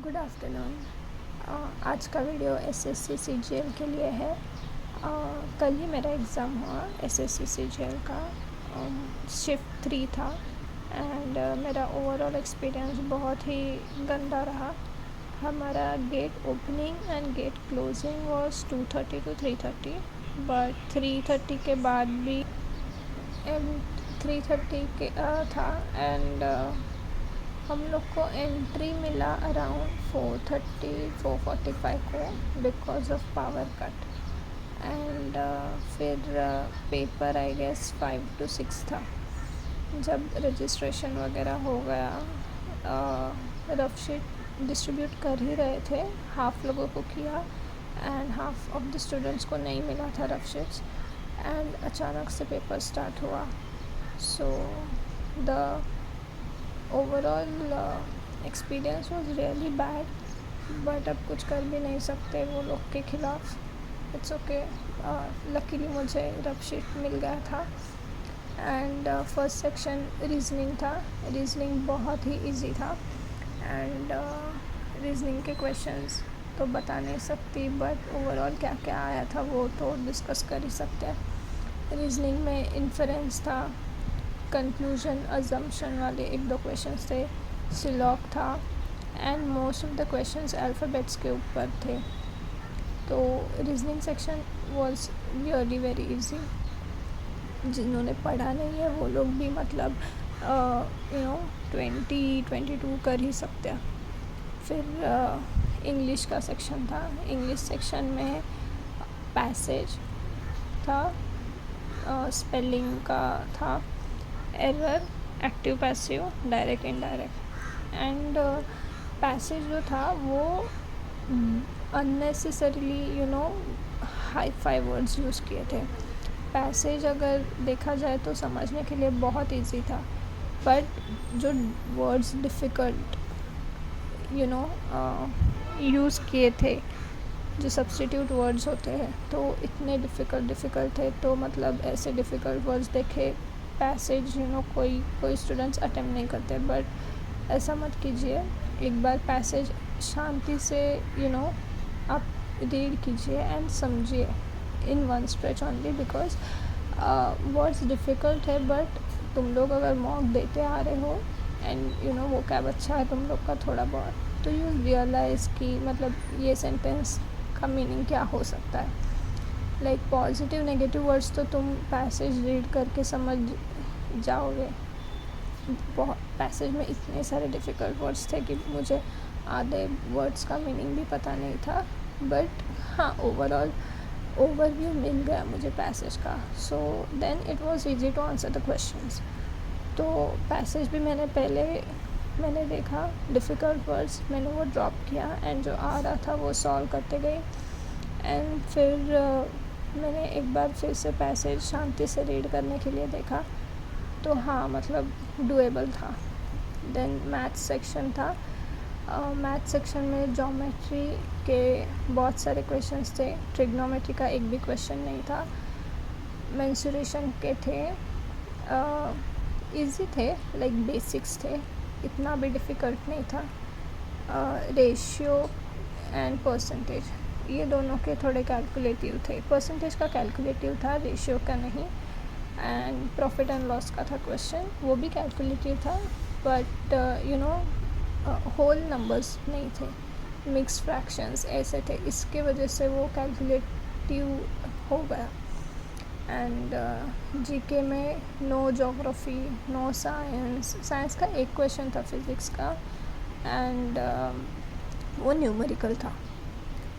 Good afternoon. आज का video SSC CGL के लिए है। कल ही मेरा एग्ज़ाम हुआ एसएससी सीजीएल का। शिफ्ट 3 था एंड मेरा ओवरऑल एक्सपीरियंस बहुत ही गंदा रहा। हमारा gate opening and gate closing was 2:30 to 3:30, but 3:30 के बाद भी 3:30 के था एंड हम लोग को एंट्री मिला अराउंड 4:45 को because of power cut and फिर पेपर आई गेस 5 to 6 था। जब रजिस्ट्रेशन वगैरह हो गया, रफ शीट डिस्ट्रीब्यूट कर ही रहे थे, हाफ लोगों को किया and half of the students को नहीं मिला था रफ शीट्स एंड अचानक से पेपर स्टार्ट हुआ। So the overall experience was really bad, but अब कुछ कर भी नहीं सकते वो लोग के ख़िलाफ़। It's okay. लकीली मुझे रफ शीट मिल गया था एंड फर्स्ट सेक्शन रीजनिंग था। रीजनिंग बहुत ही इजी था एंड रीजनिंग के क्वेश्चंस तो बता नहीं सकती, बट ओवरऑल क्या क्या आया था वो तो डिस्कस कर ही सकते हैं। रीजनिंग में इन्फरेंस था, कंक्लूजन अजम्पशन वाले 1-2 क्वेश्चंस थे, सिलॉक था and most of the questions alphabets के ऊपर थे। तो reasoning section was really very easy. जिन्होंने पढ़ा नहीं है वो लोग भी मतलब 20-22 कर ही सकते हैं। फिर इंग्लिश का सेक्शन था। इंग्लिश सेक्शन में पैसेज था, स्पेलिंग का था, error, active passive, direct indirect and passage जो था वो unnecessarily hi fi words use किए थे। पैसेज अगर देखा जाए तो समझने के लिए बहुत इजी था, बट जो वर्ड्स डिफ़िकल्ट यूज़ किए थे, जो सब्स्टिट्यूट वर्ड्स होते हैं, तो इतने डिफ़िकल्ट थे। तो मतलब ऐसे डिफ़िकल्ट वर्ड्स देखे पैसेज कोई स्टूडेंट्स अटेम्प्ट नहीं करते, बट ऐसा मत कीजिए। एक बार पैसेज शांति से आप रीड कीजिए एंड समझिए in one stretch only, because words difficult है, बट तुम लोग अगर मॉक देते आ रहे हो एंड वो कैब अच्छा है तुम लोग का थोड़ा बहुत, तो यू रियलाइज़ कि मतलब ये सेंटेंस का मीनिंग क्या हो सकता है। लाइक पॉजिटिव नेगेटिव वर्ड्स तो तुम पैसेज रीड करके समझ जाओगे। बहुत पैसेज में इतने सारे डिफ़िकल्ट वर्ड्स थे कि मुझे आधे वर्ड्स का मीनिंग भी पता नहीं था, बट हाँ ओवरऑल ओवरव्यू मिल गया मुझे पैसेज का। So then it was easy to answer the questions. तो पैसेज भी मैंने देखा डिफ़िकल्ट वर्ड्स, मैंने वो ड्रॉप किया एंड जो आ रहा था वो सॉल्व करते गई एंड फिर मैंने एक बार फिर से पैसेज शांति से रीड करने के लिए देखा, तो हाँ मतलब डुएबल था। देन मैथ्स सेक्शन था। मैथ्स सेक्शन में ज्योमेट्री के बहुत सारे क्वेश्चंस थे, ट्रिग्नोमेट्री का एक भी क्वेश्चन नहीं था। मेंसुरेशन के थे, इजी थे, लाइक बेसिक्स थे, इतना भी डिफ़िकल्ट नहीं था। रेशियो एंड परसेंटेज, ये दोनों के थोड़े कैलकुलेटिव थे। परसेंटेज का कैलकुलेटिव था, रेशियो का नहीं। एंड प्रॉफिट एंड लॉस का था क्वेश्चन, वो भी कैलकुलेटिव था, बट होल नंबर्स नहीं थे, मिक्स फ्रैक्शंस ऐसे थे, इसके वजह से वो कैलकुलेटिव हो गया। एंड जीके में नो ज्योग्राफी, नो साइंस का एक क्वेश्चन था फिज़िक्स का एंड वो न्यूमेरिकल था।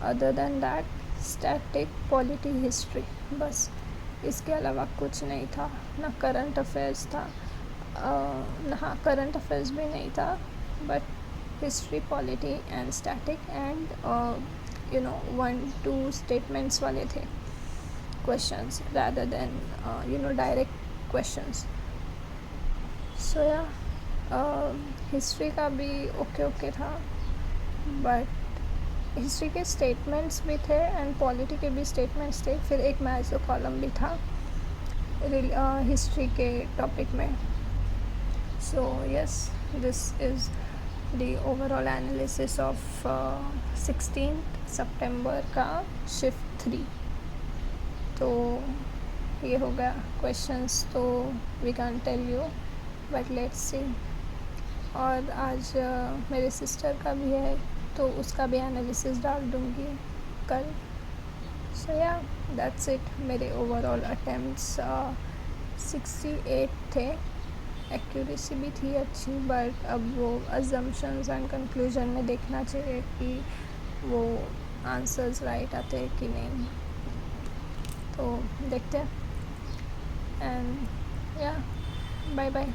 Other than that static, polity, history, बस इसके अलावा कुछ नहीं था। ना करंट अफेयर्स था, हाँ करंट अफेयर्स भी नहीं था, but history, polity and static and 1-2 statements वाले थे questions rather than direct questions. So yeah, history का भी ओके था, बट हिस्ट्री के स्टेटमेंट्स भी थे एंड पॉलिटी के भी स्टेटमेंट्स थे। फिर एक मैथ्स कॉलम भी था हिस्ट्री के टॉपिक में। So yes, this is the overall analysis of 16 सितंबर का शिफ्ट 3। तो ये हो गया क्वेश्चंस, तो we can tell you, but let's see. और आज मेरे सिस्टर का भी है, तो उसका भी एनालिसिस डाल दूँगी कल। सो या दैट्स इट। मेरे ओवरऑल अटेम्प्ट्स 68 थे। एक्यूरेसी भी थी अच्छी, बट अब वो अजम्पशंस एंड कंक्लूजन में देखना चाहिए कि वो आंसर्स राइट आते हैं कि नहीं, तो देखते हैं। एंड या बाय बाय।